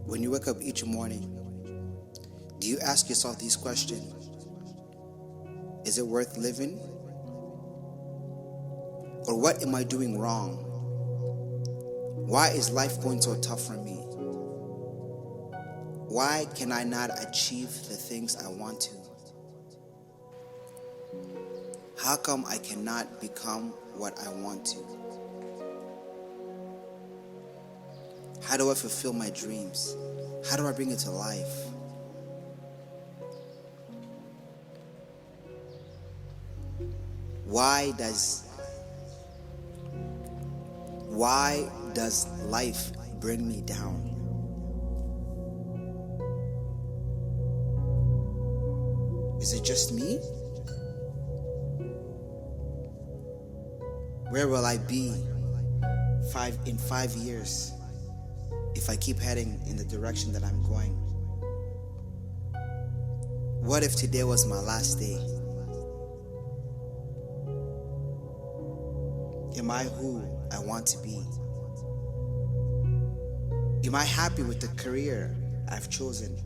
When you wake up each morning, do you ask yourself these questions? Is it worth living? Or what am I doing wrong? Why is life going so tough for me? Why can I not achieve the things I want to? How come I cannot become what I want to? How do I fulfill my dreams? How do I bring it to life? Why does life bring me down? Is it just me? Where will I be in 5 years if I keep heading in the direction that I'm going? What if today was my last day? Am I who I want to be? Am I happy with the career I've chosen?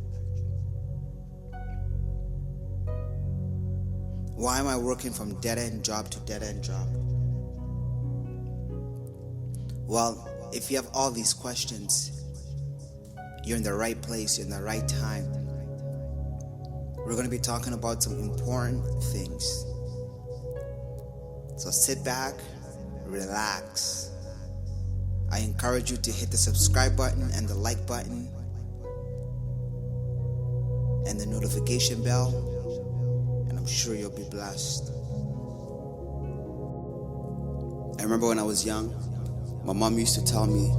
Why am I working from dead-end job to dead-end job? Well, if you have all these questions, you're in the right place, you're in the right time. We're going to be talking about some important things. So sit back, relax. I encourage you to hit the subscribe button and the like button and the notification bell, and I'm sure you'll be blessed. I remember when I was young, my mom used to tell me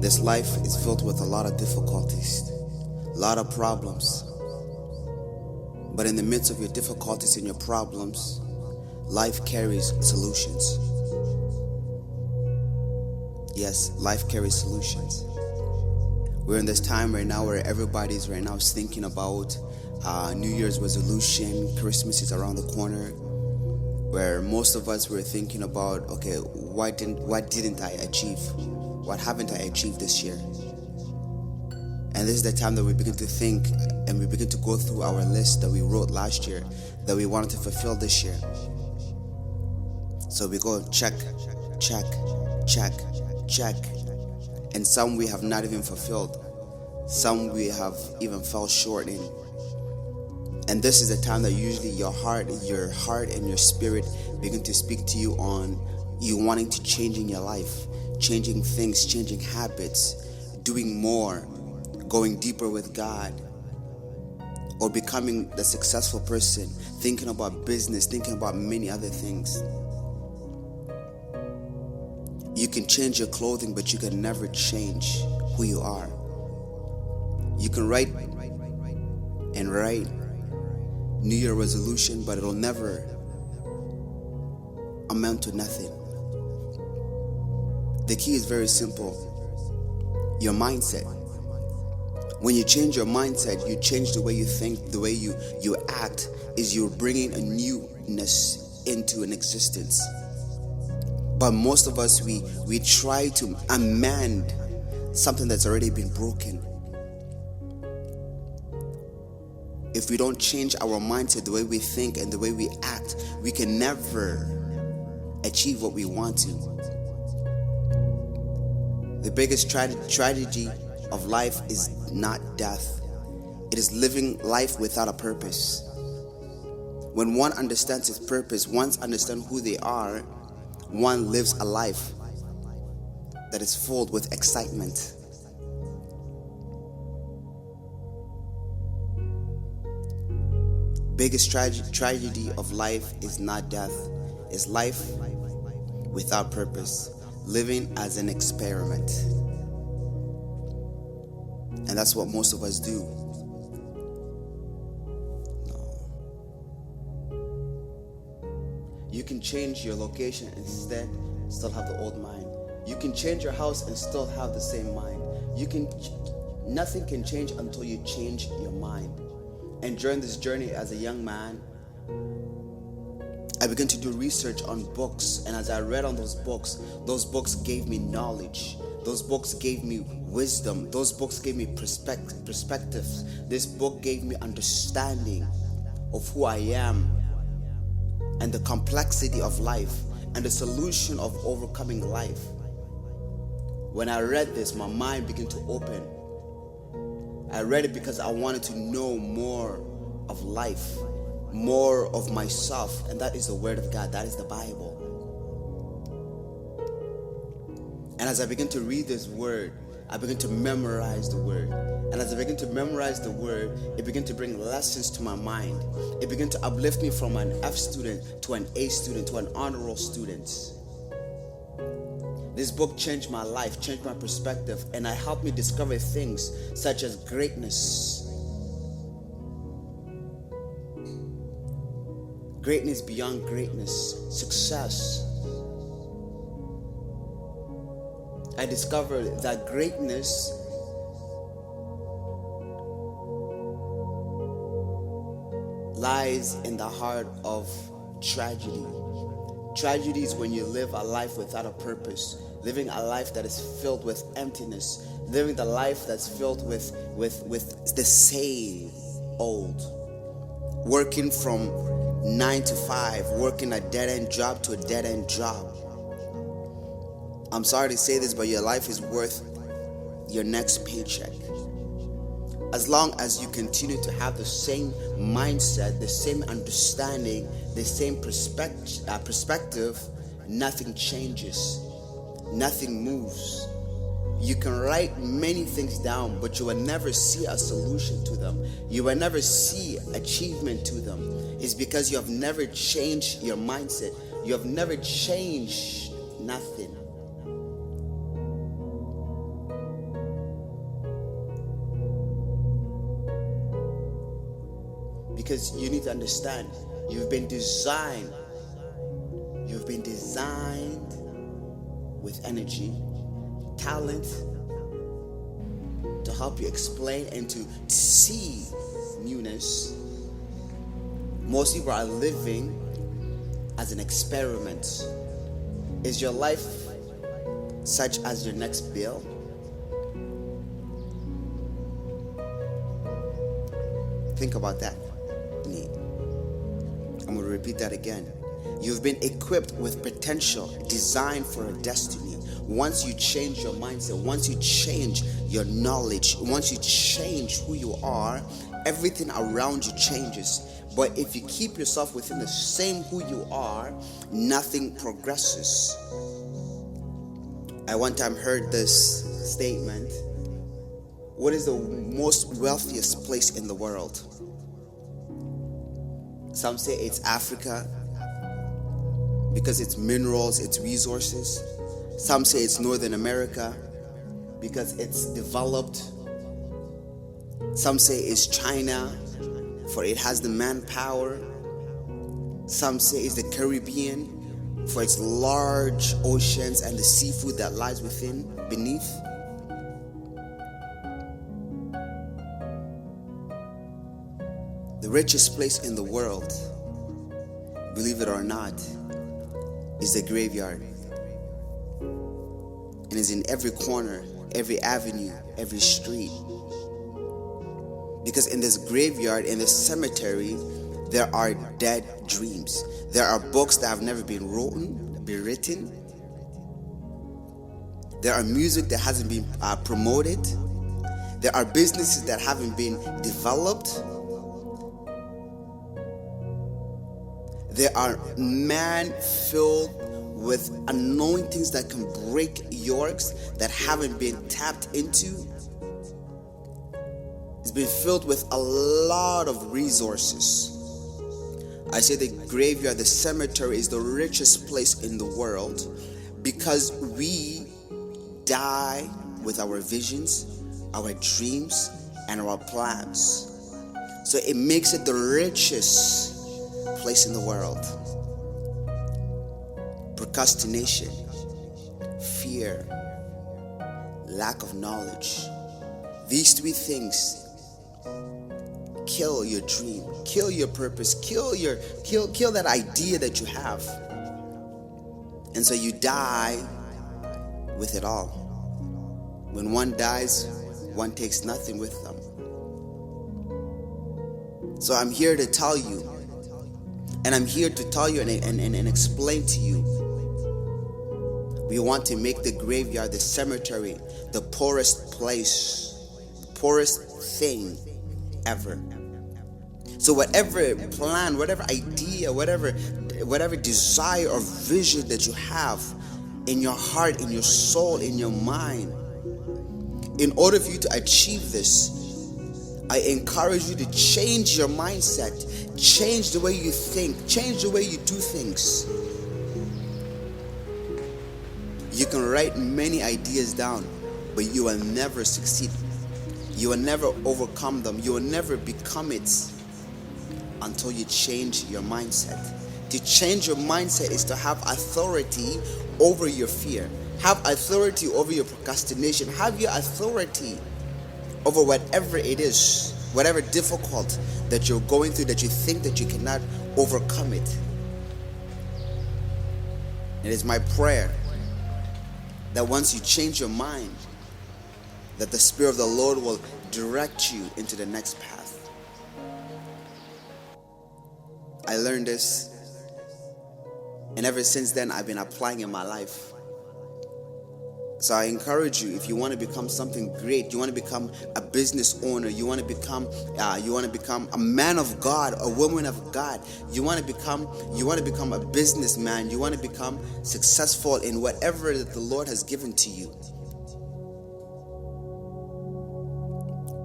this life is filled with a lot of difficulties, a lot of problems. But in the midst of your difficulties and your problems, life carries solutions. Yes, life carries solutions. We're in this time right now where everybody's right now thinking about New Year's resolution. Christmas is around the corner, where most of us were thinking about, okay, what didn't I achieve? What haven't I achieved this year? And this is the time that we begin to think and we begin to go through our list that we wrote last year that we wanted to fulfill this year. So we go check, check, check, check. And some we have not even fulfilled. Some we have even fell short in. And this is the time that usually your heart and your spirit begin to speak to you on you wanting to change in your life, changing things, changing habits, doing more, going deeper with God, or becoming the successful person, thinking about business, thinking about many other things. You can change your clothing, but you can never change who you are. You can write New Year resolution, but it'll never amount to nothing. The key is very simple. Your mindset. When you change your mindset, you change the way you think, the way you act, is you're bringing a newness into an existence. But most of us, we try to amend something that's already been broken. If we don't change our mindset, the way we think and the way we act, we can never achieve what we want to. The biggest tragedy of life is not death. It is living life without a purpose. When one understands its purpose, one understands who they are, one lives a life that is filled with excitement. Biggest tragedy of life is not death. It's life without purpose, living as an experiment. And that's what most of us do. No. You can change your location and still have the old mind. You can change your house and still have the same mind. Nothing can change until you change your mind. And during this journey as a young man, I began to do research on books, and as I read on those books gave me knowledge. Those books gave me wisdom. Those books gave me perspectives. This book gave me understanding of who I am and the complexity of life and the solution of overcoming life. When I read this, my mind began to open. I read it because I wanted to know more of life, more of myself, and that is the Word of God. That is the Bible. And as I begin to read this Word, I begin to memorize the Word. And as I begin to memorize the Word, it began to bring lessons to my mind. It began to uplift me from an F student to an A student to an honor roll student. This book changed my life, changed my perspective, and it helped me discover things such as greatness. Greatness beyond greatness, success. I discovered that greatness lies in the heart of tragedy. Tragedy is when you live a life without a purpose, living a life that is filled with emptiness, living the life that's filled with the same old, working from 9 to 5, working a dead-end job to a dead-end job. I'm sorry to say this, but your life is worth your next paycheck. As long as you continue to have the same mindset, the same understanding, the same perspective, nothing changes, nothing moves. You can write many things down, but you will never see a solution to them. You will never see achievement to them. It's because you have never changed your mindset. You have never changed nothing. Because you need to understand, you've been designed with energy, talent, to help you explain and to see newness. Most people are living as an experiment. Is your life such as your next bill? Think about that. I'm going to repeat that again. You've been equipped with potential, designed for a destiny. Once you change your mindset, once you change your knowledge, once you change who you are, everything around you changes. But if you keep yourself within the same who you are, nothing progresses. I one time heard this statement: what is the most wealthiest place in the world? Some say it's Africa because it's minerals, it's resources. Some say it's Northern America because it's developed. Some say it's China for it has the manpower. Some say it's the Caribbean for its large oceans and the seafood that lies beneath. The richest place in the world, believe it or not, is the graveyard. And it's in every corner, every avenue, every street. Because in this graveyard, in this cemetery, there are dead dreams. There are books that have never been written. There are music that hasn't been promoted. There are businesses that haven't been developed. There are men filled with anointings that can break yokes that haven't been tapped into. It's been filled with a lot of resources. I say the graveyard, the cemetery, is the richest place in the world because we die with our visions, our dreams, and our plans. So it makes it the richest place in the world. Procrastination, fear, lack of knowledge. These three things kill your dream, kill your purpose, kill that idea that you have. And so you die with it all. When one dies, one takes nothing with them. So I'm here to tell you, and I'm here to tell you and explain to you. We want to make the graveyard, the cemetery, the poorest place, the poorest thing ever. So whatever plan, whatever idea, whatever desire or vision that you have in your heart, in your soul, in your mind, in order for you to achieve this, I encourage you to change your mindset, change the way you think, change the way you do things. You can write many ideas down, but you will never succeed. You will never overcome them. You will never become it until you change your mindset. To change your mindset is to have authority over your fear. Have authority over your procrastination. Have your authority over whatever it is, whatever difficult that you're going through, that you think that you cannot overcome it. It is my prayer that once you change your mind, that the Spirit of the Lord will direct you into the next path. I learned this, and ever since then I've been applying in my life. So I encourage you, if you want to become something great, you want to become a business owner, you want to become a man of God, a woman of God, you want to become a businessman, you want to become successful in whatever that the Lord has given to you.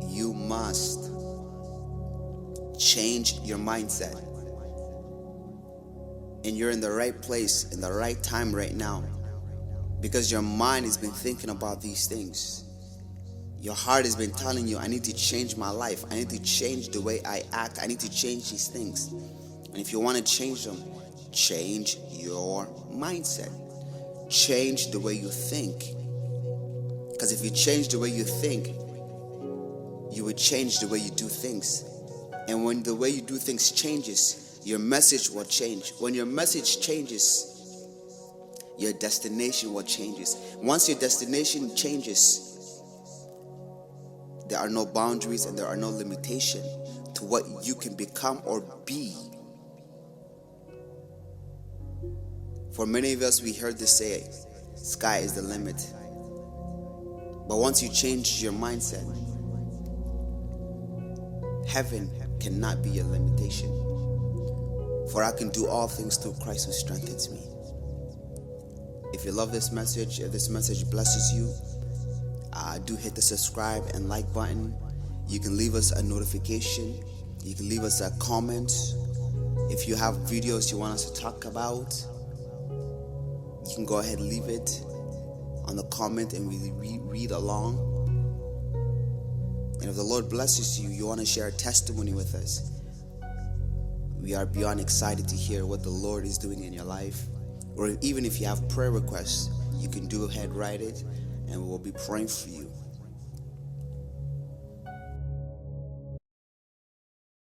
You must change your mindset. And you're in the right place, in the right time right now. Because your mind has been thinking about these things. Your heart has been telling you, I need to change my life. I need to change the way I act. I need to change these things. And if you want to change them, change your mindset. Change the way you think. Because if you change the way you think, you will change the way you do things. And when the way you do things changes, your message will change. When your message changes, your destination will changes. Once your destination changes, there are no boundaries and there are no limitation to what you can become or be. For many of us, we heard this say, sky is the limit. But once you change your mindset, heaven cannot be your limitation. For I can do all things through Christ who strengthens me. If you love this message, if this message blesses you, do hit the subscribe and like button. You can leave us a notification. You can leave us a comment. If you have videos you want us to talk about, you can go ahead and leave it on the comment and we read along. And if the Lord blesses you, you want to share a testimony with us, we are beyond excited to hear what the Lord is doing in your life. Or even if you have prayer requests, you can do ahead, write it, and we'll be praying for you.